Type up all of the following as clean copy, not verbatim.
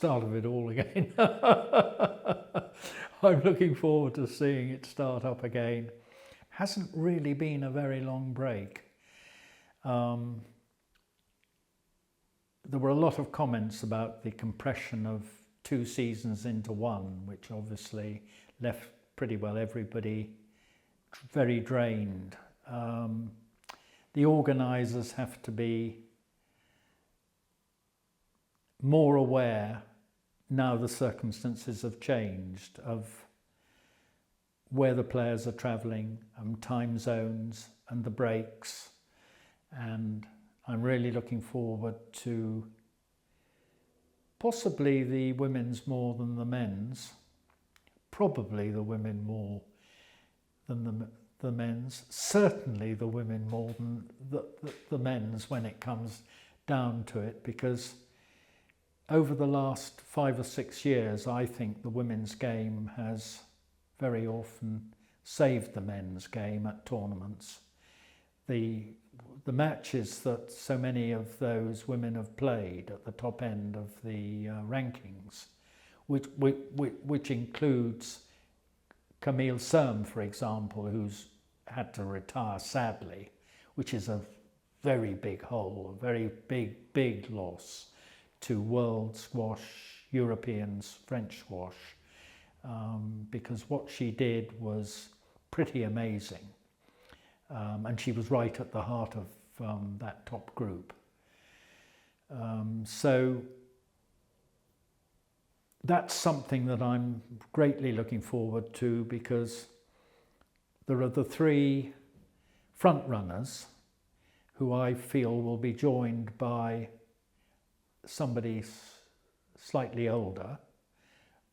start of it all again. I'm looking forward to seeing it start up again. Hasn't really been a very long break. There were a lot of comments about the compression of 2 seasons into one, which obviously left pretty well everybody very drained. The organisers have to be more aware, now the circumstances have changed, of where the players are travelling, time zones and the breaks. And I'm really looking forward to possibly the women's more than the men's, probably the women more than the men's, certainly the women more than the men's when it comes down to it, because over the last 5 or 6 years, I think the women's game has very often saved the men's game at tournaments. The matches that so many of those women have played at the top end of the rankings, which includes Camille Serme, for example, who's had to retire sadly, which is a very big hole, a very big loss to world squash, Europeans, French squash, because what she did was pretty amazing. And she was right at the heart of that top group. So that's something that I'm greatly looking forward to, because there are the 3 front runners who I feel will be joined by somebody slightly older,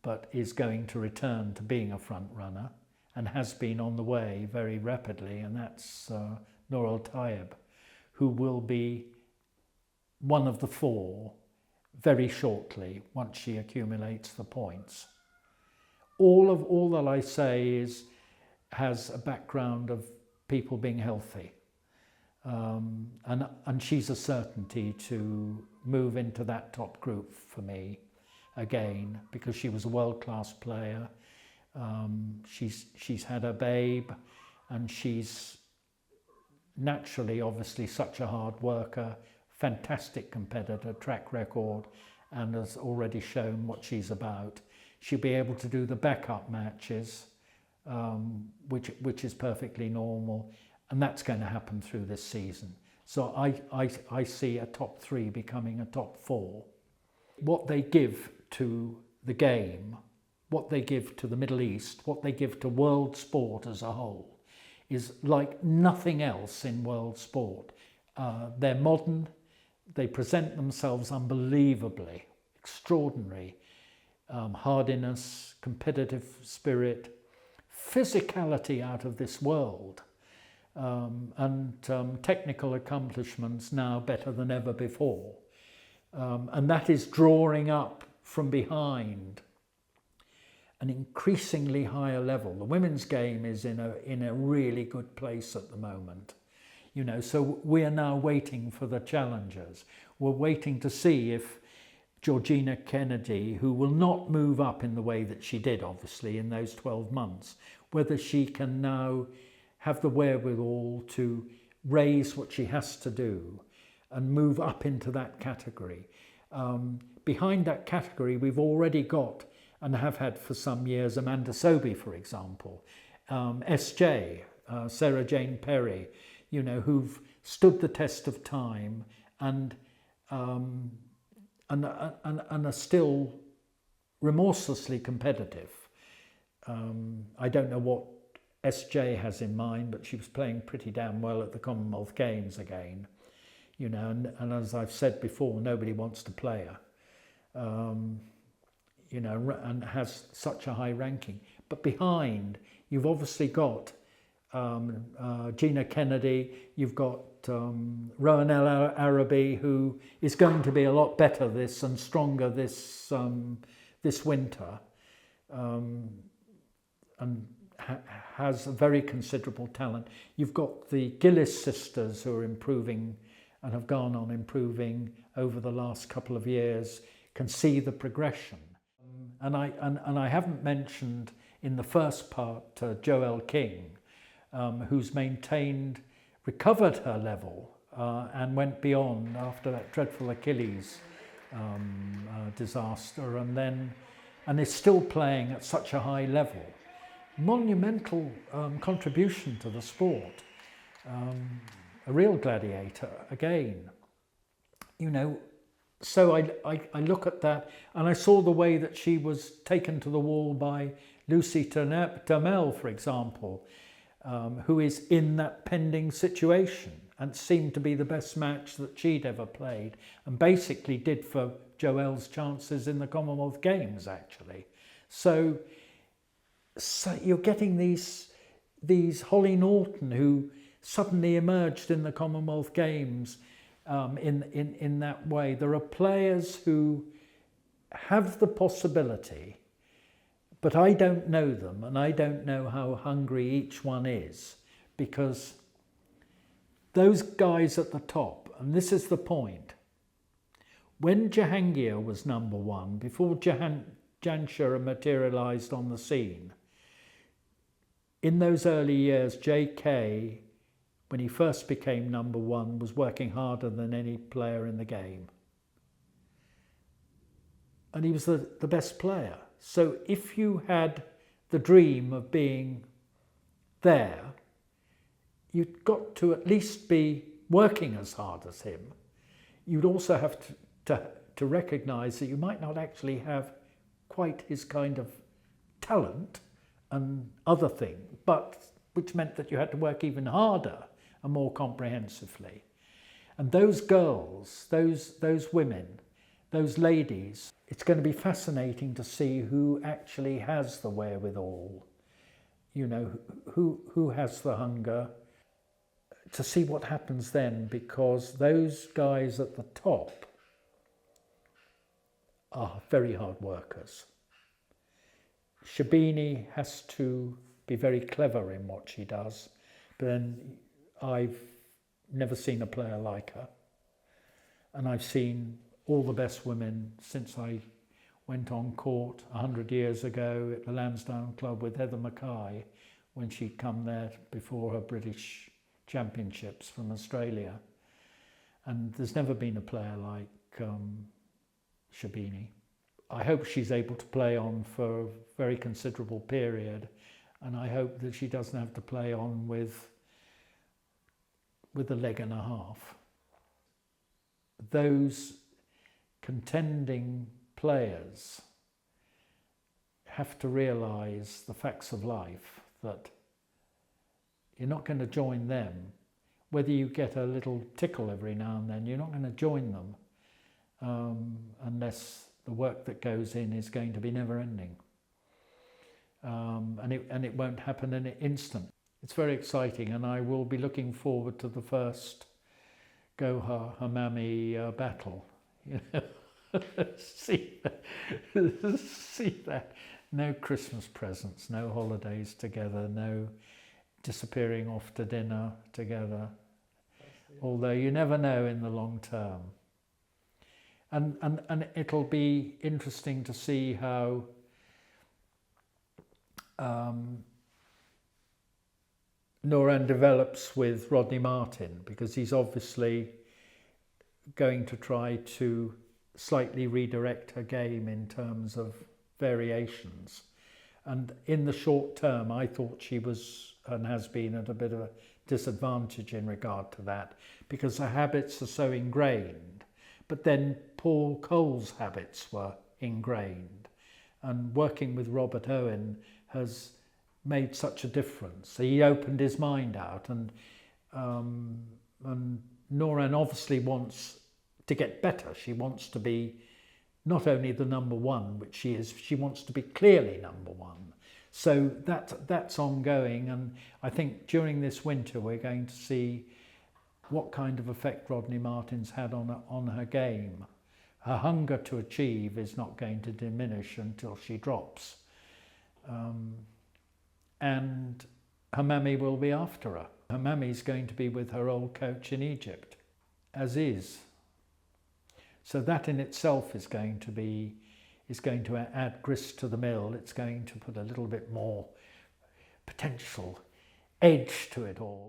but is going to return to being a front runner and has been on the way very rapidly, and that's Nour El Tayeb, who will be one of the 4 very shortly once she accumulates the points. All that I say has a background of people being healthy, and she's a certainty to move into that top group for me again, because she was a world-class player. She's had a babe, and she's naturally, obviously, such a hard worker, fantastic competitor, track record, and has already shown what she's about. She'll be able to do the backup matches, which is perfectly normal, and that's going to happen through this season. So I see a top 3 becoming a top 4. What they give to the game, what they give to the Middle East, what they give to world sport as a whole, is like nothing else in world sport. They're modern, they present themselves unbelievably, extraordinary, hardiness, competitive spirit, physicality out of this world, and technical accomplishments now better than ever before. And that is drawing up from behind an increasingly higher level. The women's game is in a really good place at the moment. You know, so we are now waiting for the challengers. We're waiting to see if Georgina Kennedy, who will not move up in the way that she did, obviously, in those 12 months, whether she can now have the wherewithal to raise what she has to do and move up into that category. Behind that category, we've already got, and have had for some years, Amanda Sobey, for example, SJ, Sarah Jane Perry, you know, who've stood the test of time and are still remorselessly competitive. I don't know what SJ has in mind, but she was playing pretty damn well at the Commonwealth Games again, you know, and as I've said before, nobody wants to play her. You know, and has such a high ranking. But behind, you've obviously got Gina Kennedy, you've got Rowan El Arabi, who is going to be a lot better and stronger this winter, and has a very considerable talent. You've got the Gillis sisters, who are improving and have gone on improving over the last couple of years. can see the progression. And I haven't mentioned in the first part Joelle King, who's recovered her level and went beyond after that dreadful Achilles disaster, and is still playing at such a high level. Monumental contribution to the sport. A real gladiator again. You know, so I look at that, and I saw the way that she was taken to the wall by Lucy Turmel, for example, who is in that pending situation and seemed to be the best match that she'd ever played, and basically did for Joelle's chances in the Commonwealth Games, actually. So you're getting these Holly Norton, who suddenly emerged in the Commonwealth Games in that way. There are players who have the possibility, but I don't know them, and I don't know how hungry each one is, because those guys at the top, and this is the point, when Jahangir was number one, before Jansher materialised on the scene, in those early years, JK, when he first became number one, was working harder than any player in the game. And he was the best player. So if you had the dream of being there, you'd got to at least be working as hard as him. You'd also have to recognise that you might not actually have quite his kind of talent and other thing, but which meant that you had to work even harder and more comprehensively. And those girls, those women, those ladies, it's going to be fascinating to see who actually has the wherewithal, you know, who has the hunger, to see what happens then, because those guys at the top are very hard workers. Shabini has to be very clever in what she does, but then I've never seen a player like her. And I've seen all the best women since I went on court 100 years ago at the Lansdowne Club with Heather Mackay, when she'd come there before her British Championships from Australia. And there's never been a player like Shabini. I hope she's able to play on for a very considerable period, and I hope that she doesn't have to play on with a leg and a half. Those contending players have to realise the facts of life, that you're not going to join them. Whether you get a little tickle every now and then, you're not going to join them unless the work that goes in is going to be never-ending. And it won't happen in an instant. It's very exciting, and I will be looking forward to the first Gohar Hamami battle. You know, see that. No Christmas presents, no holidays together, no disappearing off to dinner together. Although you never know in the long term. And it'll be interesting to see how Nouran develops with Rodney Martin, because he's obviously going to try to slightly redirect her game in terms of variations. And in the short term, I thought she was and has been at a bit of a disadvantage in regard to that, because her habits are so ingrained. But then Paul Cole's habits were ingrained, and working with Robert Owen has made such a difference. He opened his mind out, and Nouran obviously wants to get better. She wants to be not only the number one, which she is, she wants to be clearly number one. So that's ongoing, and I think during this winter we're going to see what kind of effect Rodney Martin's had on her game. Her hunger to achieve is not going to diminish until she drops. And Hamami will be after her. Hamami's going to be with her old coach in Egypt, as is. So that in itself is going to add grist to the mill. It's going to put a little bit more potential edge to it all.